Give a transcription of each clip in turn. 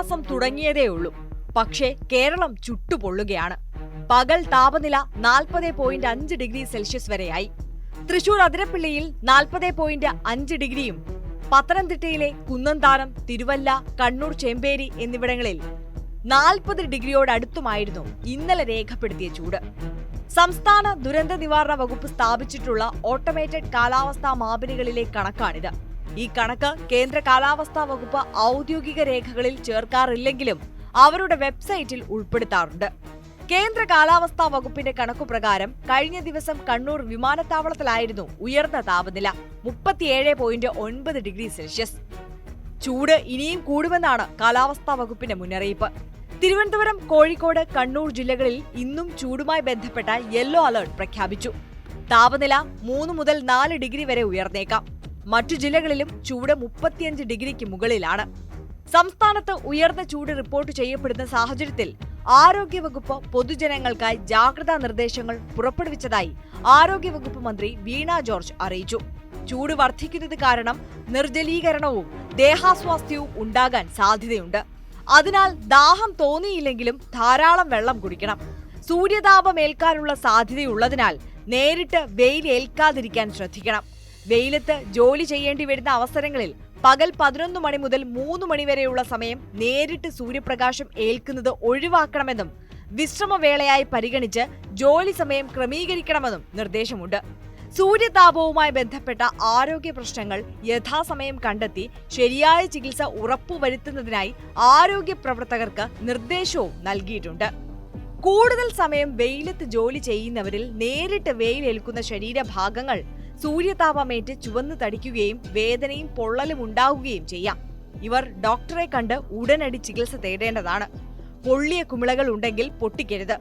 മാസം തുടങ്ങിയതേയുള്ളൂ. പക്ഷേ കേരളം ചുട്ടുപൊള്ളുകയാണ്. പകൽ താപനില 40.5 ഡിഗ്രി സെൽഷ്യസ് വരെയായി. തൃശൂർ അതിരപ്പിള്ളിയിൽ 40.5 ഡിഗ്രിയും പത്തനംതിട്ടയിലെ കുന്നന്താനം, തിരുവല്ല, കണ്ണൂർ, ചെമ്പേരി എന്നിവിടങ്ങളിൽ 40 ഡിഗ്രിയോടടുത്തുമായിരുന്നു ഇന്നലെ രേഖപ്പെടുത്തിയ ചൂട്. സംസ്ഥാന ദുരന്ത നിവാരണ വകുപ്പ് സ്ഥാപിച്ചിട്ടുള്ള ഓട്ടോമേറ്റഡ് കാലാവസ്ഥാ മാപിനികളിലെ കണക്കാണിത്. ഈ കണക്ക് കേന്ദ്ര കാലാവസ്ഥാ വകുപ്പ് ഔദ്യോഗിക രേഖകളിൽ ചേർക്കാറില്ലെങ്കിലും അവരുടെ വെബ്സൈറ്റിൽ ഉൾപ്പെടുത്താറുണ്ട്. കേന്ദ്ര കാലാവസ്ഥാ വകുപ്പിന്റെ കണക്കുപ്രകാരം കഴിഞ്ഞ ദിവസം കണ്ണൂർ വിമാനത്താവളത്തിലായിരുന്നു ഉയർന്ന താപനില 37.9 ഡിഗ്രി സെൽഷ്യസ്. ചൂട് ഇനിയും കൂടുമെന്നാണ് കാലാവസ്ഥാ വകുപ്പിന്റെ മുന്നറിയിപ്പ്. തിരുവനന്തപുരം, കോഴിക്കോട്, കണ്ണൂർ ജില്ലകളിൽ ഇന്നും ചൂടുമായി ബന്ധപ്പെട്ട യെല്ലോ അലർട്ട് പ്രഖ്യാപിച്ചു. താപനില 3 മുതൽ 4 ഡിഗ്രി വരെ ഉയർന്നേക്കാം. മറ്റു ജില്ലകളിലും ചൂട് 35 ഡിഗ്രിക്ക് മുകളിലാണ്. സംസ്ഥാനത്ത് ഉയർന്ന ചൂട് റിപ്പോർട്ട് ചെയ്യപ്പെടുന്ന സാഹചര്യത്തിൽ ആരോഗ്യവകുപ്പ് പൊതുജനങ്ങൾക്കായി ജാഗ്രതാ നിർദ്ദേശങ്ങൾ പുറപ്പെടുവിച്ചതായി ആരോഗ്യവകുപ്പ് മന്ത്രി വീണ ജോർജ് അറിയിച്ചു. ചൂട് വർദ്ധിക്കുന്നത് കാരണം നിർജ്ജലീകരണവും ദേഹാസ്വാസ്ഥ്യവും ഉണ്ടാകാൻ സാധ്യതയുണ്ട്. അതിനാൽ ദാഹം തോന്നിയില്ലെങ്കിലും ധാരാളം വെള്ളം കുടിക്കണം. സൂര്യതാപമേൽക്കാനുള്ള സാധ്യതയുള്ളതിനാൽ നേരിട്ട് വെയിൽ ഏൽക്കാതിരിക്കാൻ ശ്രദ്ധിക്കണം. വെയിലത്ത് ജോലി ചെയ്യേണ്ടി വരുന്ന അവസരങ്ങളിൽ പകൽ 11 മണി മുതൽ 3 മണി വരെയുള്ള സമയം നേരിട്ട് സൂര്യപ്രകാശം ഏൽക്കുന്നത് ഒഴിവാക്കണമെന്നും വിശ്രമവേളയായി പരിഗണിച്ച് ജോലി സമയം ക്രമീകരിക്കണമെന്നും നിർദ്ദേശമുണ്ട്. സൂര്യതാപവുമായി ബന്ധപ്പെട്ട ആരോഗ്യ പ്രശ്നങ്ങൾ യഥാസമയം കണ്ടെത്തി ശരിയായ ചികിത്സ ഉറപ്പുവരുത്തുന്നതിനായി ആരോഗ്യ പ്രവർത്തകർക്ക് നിർദ്ദേശവും നൽകിയിട്ടുണ്ട്. കൂടുതൽ സമയം വെയിലത്ത് ജോലി ചെയ്യുന്നവരിൽ നേരിട്ട് വെയിലേൽക്കുന്ന ശരീരഭാഗങ്ങൾ സൂര്യതാപമേറ്റ് ചുവന്നു തടിക്കുകയും വേദനയും പൊള്ളലും ഉണ്ടാവുകയും ചെയ്യാം. ഇവർ ഡോക്ടറെ കണ്ട് ഉടനടി ചികിത്സ തേടേണ്ടതാണ്. പൊള്ളിയ കുമിളകൾ ഉണ്ടെങ്കിൽ പൊട്ടിക്കരുത്.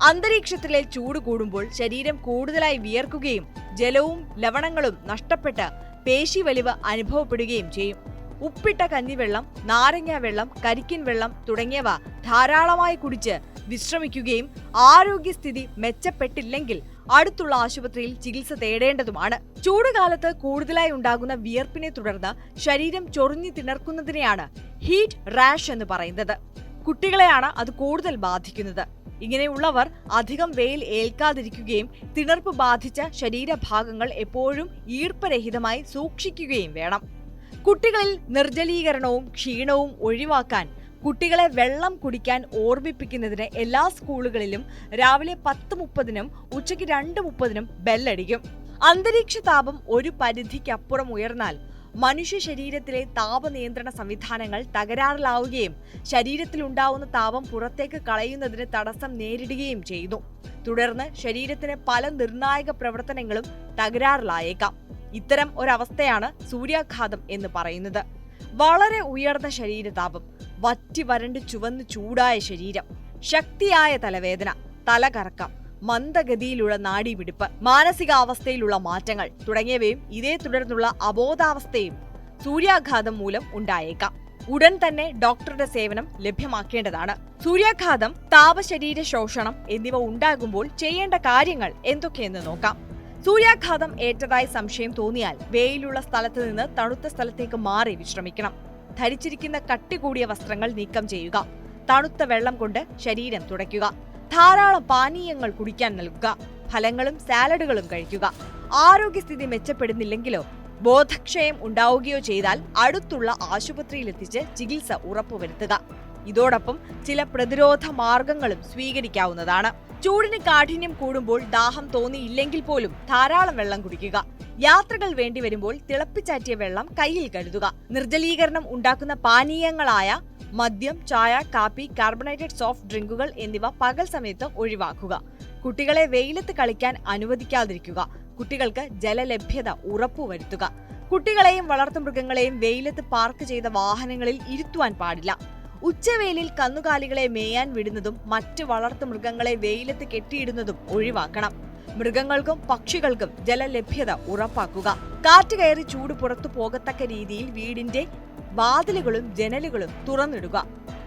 അന്തരീക്ഷത്തിലെ ചൂട് കൂടുമ്പോൾ ശരീരം കൂടുതലായി വിയർക്കുകയും ജലവും ലവണങ്ങളും നഷ്ടപ്പെട്ട് പേശിവലിവ് അനുഭവപ്പെടുകയും ചെയ്യും. ഉപ്പിട്ട കഞ്ഞിവെള്ളം, നാരങ്ങ വെള്ളം, കരിക്കിൻ വെള്ളം തുടങ്ങിയവ ധാരാളമായി കുടിച്ച് വിശ്രമിക്കുകയും ആരോഗ്യസ്ഥിതി മെച്ചപ്പെട്ടില്ലെങ്കിൽ അടുത്തുള്ള ആശുപത്രിയിൽ ചികിത്സ തേടേണ്ടതുമാണ്. ചൂടുകാലത്ത് കൂടുതലായി ഉണ്ടാകുന്ന വിയർപ്പിനെ തുടർന്ന് ശരീരം ചൊറിഞ്ഞു തിണർക്കുന്നതിനെയാണ് ഹീറ്റ് റാഷ് എന്ന് പറയുന്നത്. കുട്ടികളെയാണ് അത് കൂടുതൽ ബാധിക്കുന്നത്. ഇങ്ങനെയുള്ളവർ അധികം വെയിൽ ഏൽക്കാതിരിക്കുകയും തിണർപ്പ് ബാധിച്ച ശരീരഭാഗങ്ങൾ എപ്പോഴും ഈർപ്പരഹിതമായി സൂക്ഷിക്കുകയും വേണം. കുട്ടികളിൽ നിർജ്ജലീകരണവും ക്ഷീണവും ഒഴിവാക്കാൻ കുട്ടികളെ വെള്ളം കുടിക്കാൻ ഓർമ്മിപ്പിക്കുന്നതിന് എല്ലാ സ്കൂളുകളിലും രാവിലെ 10:30-നും ഉച്ചയ്ക്ക് 2:30-നും ബെല്ലടിക്കും. അന്തരീക്ഷ താപം ഒരു പരിധിക്കപ്പുറം ഉയർന്നാൽ മനുഷ്യ ശരീരത്തിലെ താപനിയന്ത്രണ സംവിധാനങ്ങൾ തകരാറിലാവുകയും ശരീരത്തിലുണ്ടാവുന്ന താപം പുറത്തേക്ക് കളയുന്നതിന് തടസ്സം നേരിടുകയും ചെയ്യുന്നു. തുടർന്ന് ശരീരത്തിന് പല നിർണായക പ്രവർത്തനങ്ങളും തകരാറിലായേക്കാം. ഇത്തരം ഒരവസ്ഥയാണ് സൂര്യാഘാതം എന്ന് പറയുന്നത്. വളരെ ഉയർന്ന ശരീരതാപം, വറ്റി വരണ്ട് ചുവന്ന് ചൂടായ ശരീരം, ശക്തിയായ തലവേദന, തലകറക്കം, മന്ദഗതിയിലുള്ള നാഡീമിടിപ്പ്, മാനസികാവസ്ഥയിലുള്ള മാറ്റങ്ങൾ തുടങ്ങിയവയും ഇതേ തുടർന്നുള്ള അബോധാവസ്ഥയും സൂര്യാഘാതം മൂലം ഉണ്ടായേക്കാം. ഉടൻ തന്നെ ഡോക്ടറുടെ സേവനം ലഭ്യമാക്കേണ്ടതാണ്. സൂര്യാഘാതം, താപശരീര ശോഷണം എന്നിവ ഉണ്ടാകുമ്പോൾ ചെയ്യേണ്ട കാര്യങ്ങൾ എന്തൊക്കെയെന്ന് നോക്കാം. സൂര്യാഘാതം ഏറ്റതായി സംശയം തോന്നിയാൽ വെയിലുള്ള സ്ഥലത്ത് നിന്ന് തണുത്ത സ്ഥലത്തേക്ക് മാറി വിശ്രമിക്കണം. ധരിച്ചിരിക്കുന്ന കട്ടി കൂടിയ വസ്ത്രങ്ങൾ നീക്കം ചെയ്യുക. തണുത്ത വെള്ളം കൊണ്ട് ശരീരം തുടയ്ക്കുക. ധാരാളം പാനീയങ്ങൾ കുടിക്കാൻ നൽകുക. ഫലങ്ങളും സാലഡുകളും കഴിക്കുക. ആരോഗ്യസ്ഥിതി മെച്ചപ്പെടുന്നില്ലെങ്കിലോ ബോധക്ഷയം ഉണ്ടാവുകയോ ചെയ്താൽ അടുത്തുള്ള ആശുപത്രിയിലെത്തിച്ച് ചികിത്സ ഉറപ്പുവരുത്തുക. ഇതോടൊപ്പം ചില പ്രതിരോധ മാർഗങ്ങളും സ്വീകരിക്കാവുന്നതാണ്. ചൂടിന് കാഠിന്യം കൂടുമ്പോൾ ദാഹം തോന്നിയില്ലെങ്കിൽ പോലും ധാരാളം വെള്ളം കുടിക്കുക. യാത്രകൾ വേണ്ടിവരുമ്പോൾ തിളപ്പിച്ചാറ്റിയ വെള്ളം കയ്യിൽ കരുതുക. നിർജ്ജലീകരണം ഉണ്ടാക്കുന്ന പാനീയങ്ങളായ മദ്യം, ചായ, കാപ്പി, കാർബണേറ്റഡ് സോഫ്റ്റ് ഡ്രിങ്കുകൾ എന്നിവ പകൽ സമയത്ത് ഒഴിവാക്കുക. കുട്ടികളെ വെയിലത്ത് കളിക്കാൻ അനുവദിക്കാതിരിക്കുക. കുട്ടികൾക്ക് ജലലഭ്യത ഉറപ്പുവരുത്തുക. കുട്ടികളെയും വളർത്തുമൃഗങ്ങളെയും വെയിലത്ത് പാർക്ക് ചെയ്ത വാഹനങ്ങളിൽ ഇരുത്തുവാൻ പാടില്ല. ഉച്ചവെയിലിൽ കന്നുകാലികളെ മേയാൻ വിടുന്നതും മറ്റ് വളർത്തുമൃഗങ്ങളെ വെയിലത്ത് കെട്ടിയിടുന്നതും ഒഴിവാക്കണം. മൃഗങ്ങൾക്കും പക്ഷികൾക്കും ജലലഭ്യത ഉറപ്പാക്കുക. കാറ്റ് കയറി ചൂട് പുറത്തു പോകത്തക്ക രീതിയിൽ വീടിന്റെ വാതിലുകളും ജനലുകളും തുറന്നിടുക.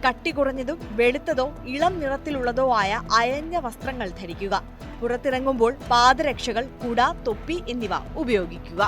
കട്ടി കുറഞ്ഞതും വെളുത്തതോ ഇളം നിറത്തിലുള്ളതോ ആയ അയഞ്ഞ വസ്ത്രങ്ങൾ ധരിക്കുക. പുറത്തിറങ്ങുമ്പോൾ പാദരക്ഷകൾ, കുട, തൊപ്പി എന്നിവ ഉപയോഗിക്കുക.